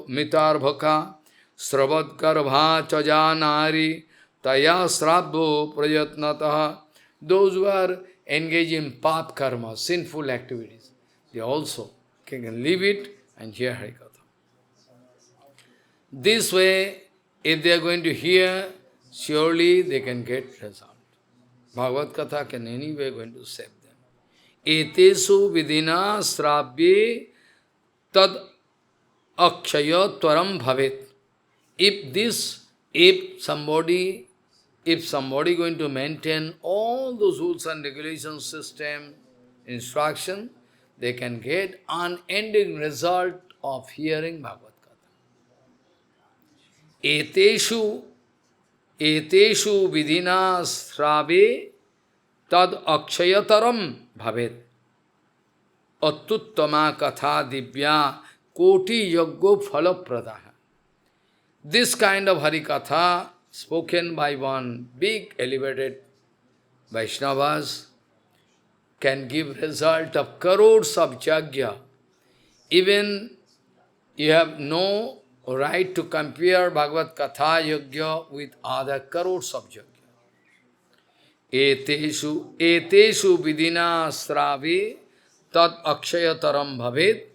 Mitarbhaka, Sravat Garbha Chajanari, Taya Srabho Prayatnataha. Those who are engaged in path karma, sinful activities, they also can leave it and hear Harikatha. This way, if they are going to hear, surely they can get result. Bhagavad Katha can anyway going to save them. Etesu vidina srabye tad akshaya tvaram bhavet. If somebody going to maintain all those rules and regulations, system, instruction, they can get unending result of hearing Bhagavad Katha. Eteshu vidina srabe tad akshayataram bhavet. Attuttama katha divya koti yaggo phalapradaha. This kind of Harikatha spoken by one big elevated Vaishnavas can give result of crores of yajna. Even you have no right to compare Bhagavad Katha yajna with other crores of yajna. Eteshu vidina srave tad akshayataram bhavet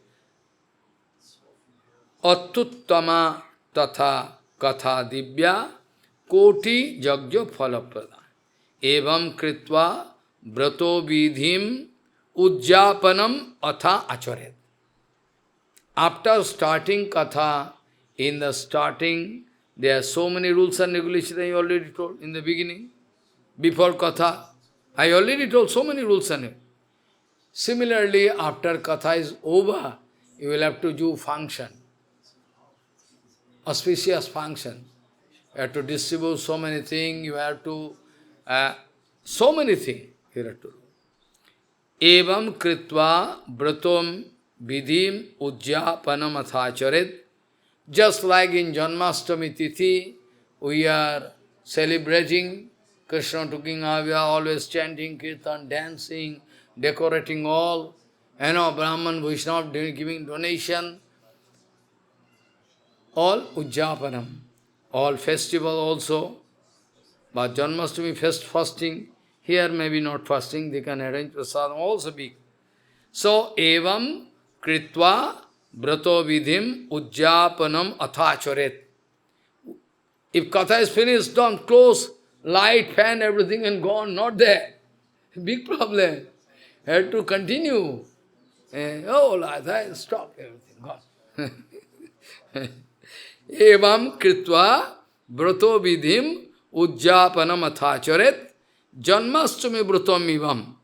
attuttama tatha katha divya koti yajna phalaprada. Evam kritva brato vidhim ujjapanam atha acharet. After starting Katha, in the starting, there are so many rules and regulations I already told in the beginning. Before Katha, I already told so many rules and regulations. Similarly, after Katha is over, you will have to do function, auspicious function. You have to distribute so many things, you have to, so many things you have to do. Evam kritva bratom vidhim ujjapanam athacharet. Just like in Janmashtami Tithi, we are celebrating Krishna taking we are always chanting, kirtan, dancing, decorating all, Brahman, Vaishnava giving donation, all ujjapanam, all festival also. But Janmashtami fasting, here maybe not fasting, they can arrange prasadam also big. So, evam kritva brato vidhim ujjapanam athacharet. If katha is finished, done, close, light, fan, everything and gone, not there. Big problem. Had to continue. Stop, everything, gone. Evam kritva brato vidhim ujjapanam athacharet janmashtami bratam ivam.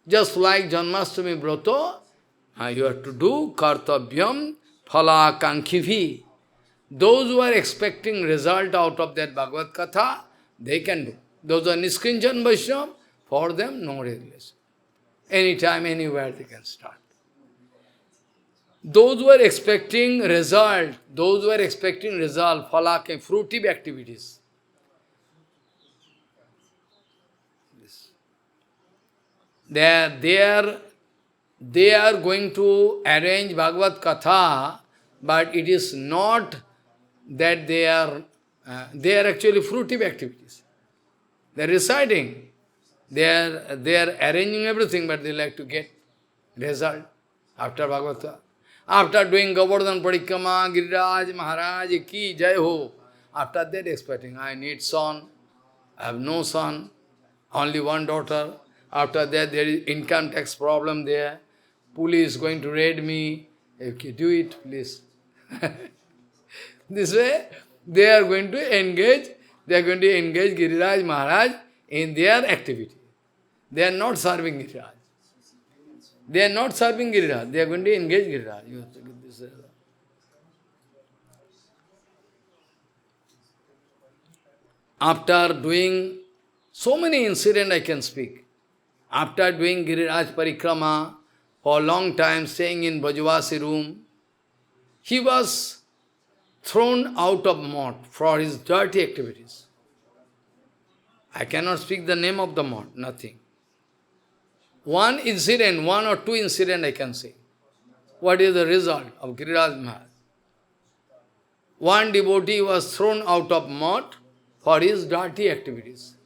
Just like Janmashtami brato, you have to do kartavyam phala kankhivi. Those who are expecting result out of that Bhagavad Katha, they can do. Those are Niskrinchan Vaishnava, for them no regulation. Anytime, anywhere they can start. Those who are expecting result, phala, fruitive activities. They are going to arrange Bhagavad Katha, but it is not that they are actually fruitive activities. They are reciting. They are arranging everything, but they like to get result after Bhagavad Katha. After doing Govardhan Parikrama, Giriraj Maharaj ki jai ho. After that expecting, I need son, I have no son, only one daughter. After that there is income tax problem there. Police going to raid me. Okay, do it, please. This way, they are going to engage Giriraj Maharaj in their activity. They are not serving Giriraj. They are not serving Giriraj. They are going to engage Giriraj. You have to get this. After doing so many incidents I can speak. After doing Giriraj Parikrama, for a long time staying in Brajavasi room, he was thrown out of mott for his dirty activities. I cannot speak the name of the mott, nothing. One incident, one or two incidents I can say. What is the result of Giriraj Maharaj? One devotee was thrown out of mott for his dirty activities.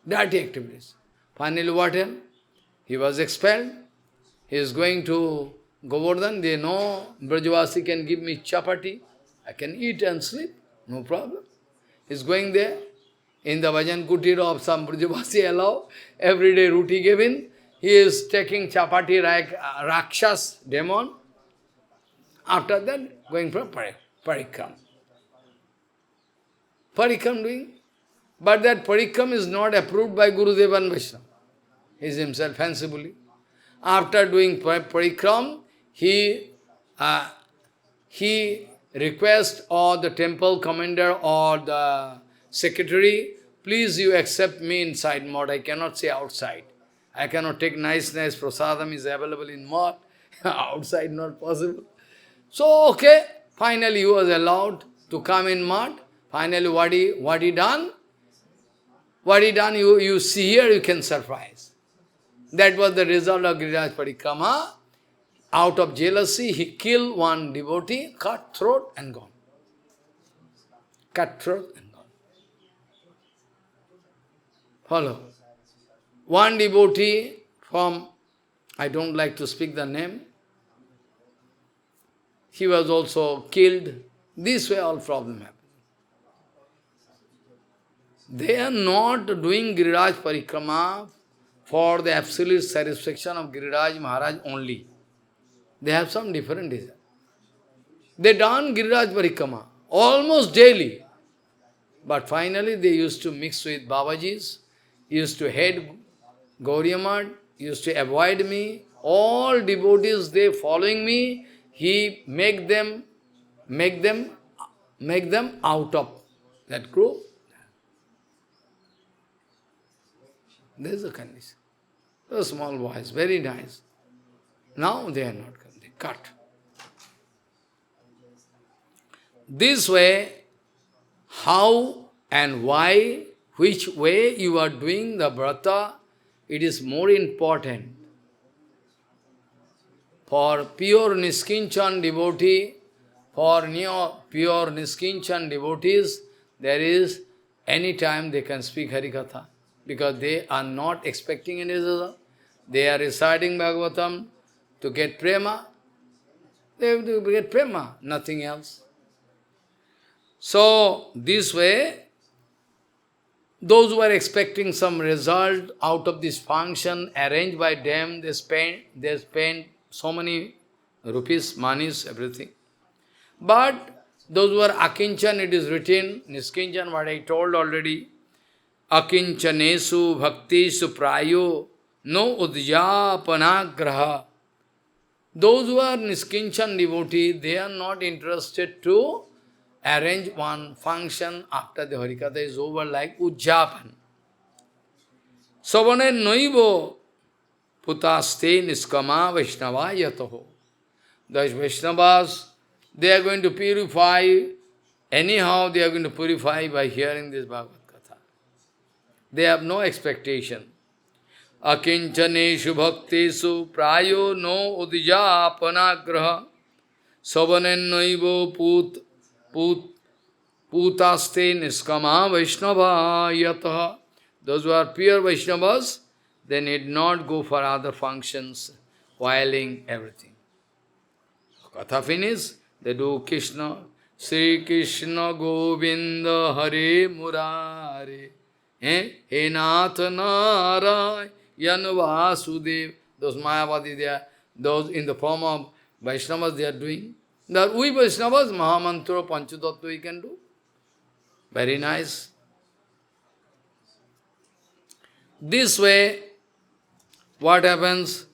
Dirty activities. Finally what happened? He was expelled. He is going to Govardhan. They know Brajavasi can give me chapati. I can eat and sleep. No problem. He is going there. In the Bhajan Kutir of some Brajavasi allow. Every day roti given. He is taking chapati like Rakshas, demon. After that, going for Parikram. Parikram doing. But that Parikram is not approved by Gurudev and Vaishnava. He is himself fancifully. After doing Parikram, he requests or the temple commander or the secretary, please you accept me inside mott. I cannot say outside. I cannot take nice prasadam is available in mott. Outside not possible. So, okay, finally he was allowed to come in mott. Finally what he done? What he done, you see here, you can surprise. That was the result of Giriraj Parikrama. Out of jealousy, he killed one devotee, cut throat and gone. Cut throat and gone. Follow. One devotee from, I don't like to speak the name, he was also killed. This way all problem happened. They are not doing Giriraj Parikrama for the absolute satisfaction of Giriraj Maharaj only. They have some different reason. They done Giriraj Parikrama almost daily. But finally they used to mix with Babajis, used to hate Gauriya Math, used to avoid me. All devotees, they following me, he make them out of that group. There is a condition. A small voice, very nice. Now they are not coming, they cut. This way, how and why, which way you are doing the vrata, it is more important. For pure Niskinchan devotee, for pure Niskinchan devotees, there is any time they can speak Harikatha, because they are not expecting any result. They are reciting Bhagavatam to get prema. They have to get prema, nothing else. So, this way, those who are expecting some result out of this function arranged by them, they spend so many rupees, monies, everything. But those who are akinchan, it is written, niskinchan, what I told already, akinchanesu bhaktisu prayo no udjapanagraha. Those who are niskinchan devotee, they are not interested to arrange one function after the Harikatha is over, like Ujjapan. Savane noivo putaste niskama Vaishnava yataho. Those Vaishnavas, they are going to purify, anyhow they are going to purify by hearing this Bhagavad Katha. They have no expectation. Akinchaneshu bhaktesu prayo no udijapanagraha savanen noivo putaste niskama Vaishnava yataha. Those who are pure Vaishnavas, they need not go for other functions, whiling everything. Katha finish, they do Krishna, Sri Krishna Govinda Hare Murare, He Nath Narayana Vasudev. Those Mayavadi, they are, those in the form of Vaishnavas they are doing. That we Vaishnavas, Mahamantra, Panchatattva we can do. Very nice. This way, what happens?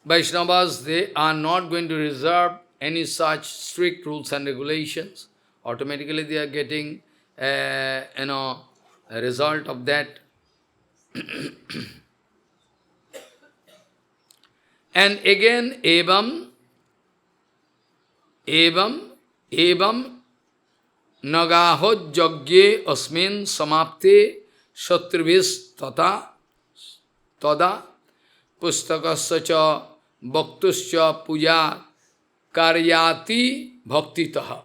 Vaishnavas, they are not going to reserve any such strict rules and regulations. Automatically they are getting, a result of that. And again, evam nagahot jagye asmin samapte shatrivis tada pustakasya cha bhaktusya puja karyati bhaktitaha.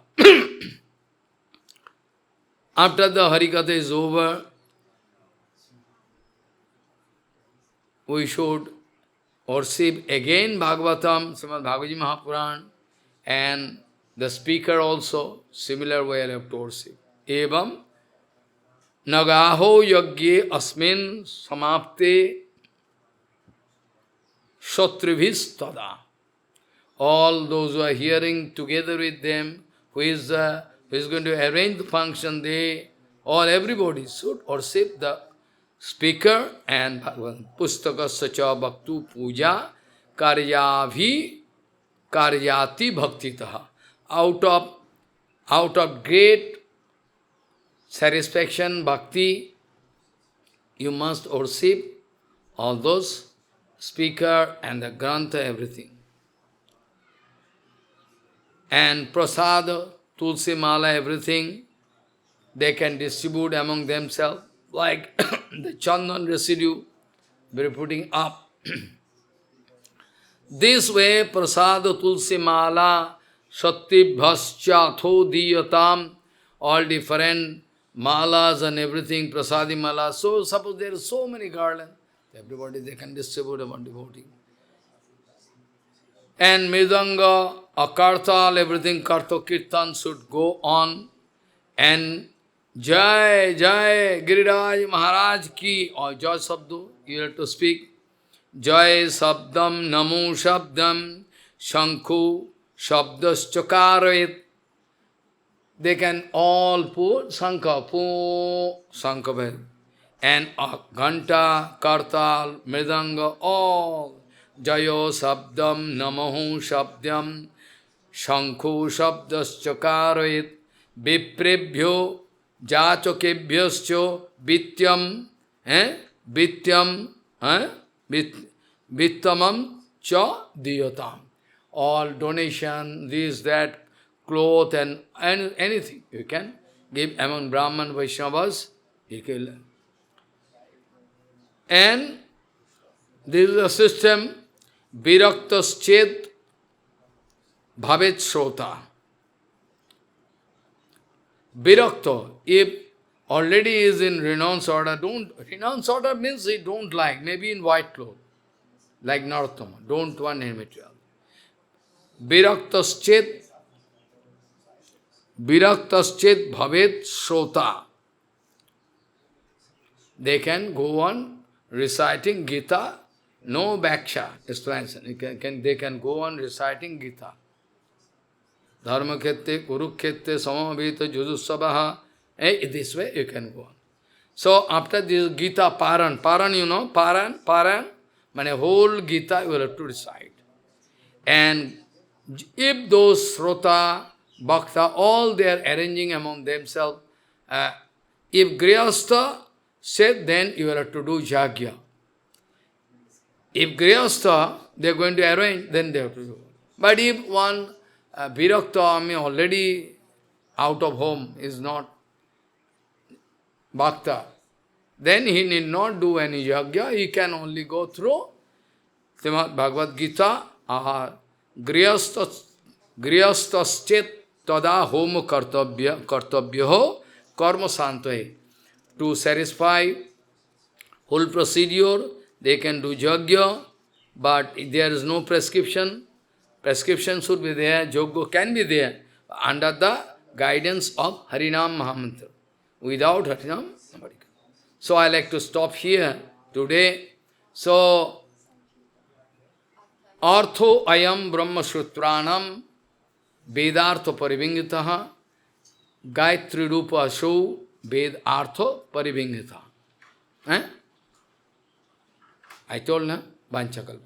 After the Harikatha is over, we should worship again Bhagavatam, Srimad Bhagavatam Mahapuran, and the speaker also, similar way I have to worship. Evam nagaho yagye asmin samapte shatribhis tada. All those who are hearing together with them, who is going to arrange the function, everybody should worship the speaker and Bhagavan. Pustaka sacha bhaktu puja karyati bhaktitaha. Out of great satisfaction, bhakti, you must worship all those speaker and the grantha, everything. And prasad, tulsi mala, everything, they can distribute among themselves, like the chandan residue, they are putting up. This way, prasad, tulsi mala, sattibhascha, tho diyatam, all different malas and everything, prasadi mala. So, suppose there are so many garlands, everybody they can distribute among devotees. And Mridanga, Akartal, everything, Karta Kirtan should go on. And Jai, Jai, Giriraj Maharaj ki, or Jai Sabdo, you have to speak. Jai Sabdam, Namo Shabdam, Shankhu, Shabdas Chakaravit. They can all put Sankha, Sankha bell. And Ghanta, Kartal, Mridanga, all. Jayo Sabdam, Namahu Shabdam, Shankhu Shabdas Chakaravit, Viprebhyo, Jachokebhyascho, Vityam, Vittamam, cha diyatam. All donation, this, that, cloth and anything you can give among Brahman, Vaishnavas. You can. And this is a system, viraktas chet bhavet shrota. Virakta, if already is in renounce order, renounce order means he don't like, maybe in white cloth, like Narottama, don't want any material. Viraktas chet bhavet shrota. They can go on reciting Gita, no baksha, explanation. They can go on reciting Gita. Dharma khette, kuru khette, samavita, judussabaha. This way you can go on. So after this Gita, Paran, you know, Paran, means whole Gita you will have to recite. And if those Srota, Bhakta, all they are arranging among themselves, if Grihastha said, then you will have to do Jagya. If Grihastha, they are going to arrange, then they have to do. But if one Virakta, already out of home, is not Bhakta, then he need not do any Jagya, he can only go through Srimad Bhagavad Gita, Grihasthas tada homo kartabhyaho karma santahe. To satisfy whole procedure, they can do Jagya, but there is no prescription. Prescription should be there, Joggo can be there, under the guidance of Harinam Mahamantra. Without Harinam, nobody can. So I like to stop here today. So, Artho ayam brahma sutranam vedartha parivingitaha Gayatri rupa asho ved artho parivingitaha. I told na, Vanchakalpa.